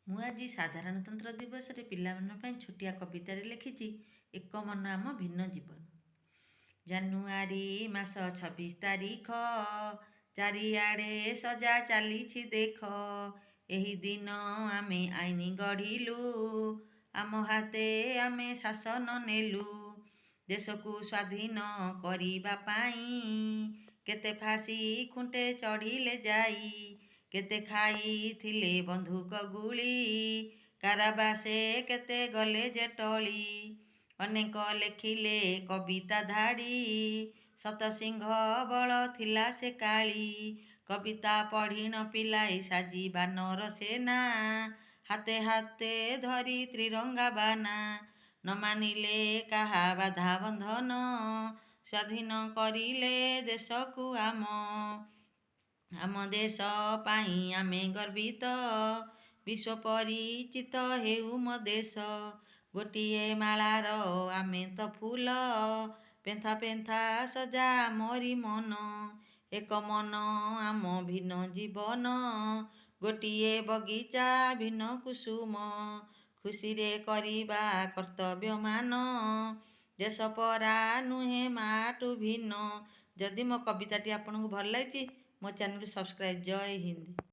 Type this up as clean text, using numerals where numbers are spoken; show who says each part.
Speaker 1: ମୁଁ ଆଜି ସାଧାରଣତନ୍ତ୍ର ଦିବସରେ ପିଲାମାନଙ୍କ ପାଇଁ ଛୋଟିଆ କବିତାରେ ଲେଖିଛି ଏକ ମନ ଆମ ଭିନ୍ନ ଜୀବନ। ଜାନୁଆରୀ ମାସ 26 ତାରିଖ, ଚାରିଆଡ଼େ ସଜା ଚାଲିଛି ଦେଖ। ଏହି ଦିନ ଆମେ ଆଇନ ଗଢ଼ିଲୁ, ଆମ ହାତେ ଆମେ ଶାସନ ନେଲୁ। ଦେଶକୁ ସ୍ୱାଧୀନ କରିବା ପାଇଁ କେତେ ଫାଶୀ ଖୁଣ୍ଟେ ଚଢ଼ିଲେ ଯାଇ, କେତେ ଖାଇଥିଲେ ବନ୍ଧୁକ ଗୁଳି, କାରାବାସେ କେତେ ଗଲେ ଯେ ଟଳି। ଅନେକ ଲେଖିଲେ କବିତା ଧାଡ଼ି, ଶତସିଂହ ବଳ ଥିଲା ସେ କାଳି। କବିତା ପଢ଼ିଣ ପିଲାଏ ସାଜି ବାନର ସେନା, ହାତେ ହାତେ ଧରି ତ୍ରିରଙ୍ଗା ବାନା। ନ ମାନିଲେ କାହା ବାଧା ବନ୍ଧନ, ସ୍ୱାଧୀନ କରିଲେ ଦେଶକୁ ଆମ ଦେଶ ପାଇଁ ଆମେ ଗର୍ବିତ। ବିଶ୍ୱ ପରିଚିତ ହେଉ ମୋ ଦେଶ, ଗୋଟିଏ ମାଳାର ଆମେ ତ ଫୁଲ। ପେନ୍ଥା ପେନ୍ଥା ସଜା ଆମରି ମନ, ଏକ ମନ ଆମ ଭିନ୍ନ ଜୀବନ। ଗୋଟିଏ ବଗିଚା ଭିନ୍ନ କୁସୁମ, ଖୁସିରେ କରିବା କର୍ତ୍ତବ୍ୟମାନ। ଦେଶ ପରା ନୁହେଁ ମାଠୁ ଭିନ୍ନ। ଯଦି ମୋ କବିତାଟି ଆପଣଙ୍କୁ ଭଲ ଲାଗିଛି, ମୋ ଚ୍ୟାନେଲକୁ ସବସ୍କ୍ରାଇବ୍। ଜୟ ହିନ୍ଦ।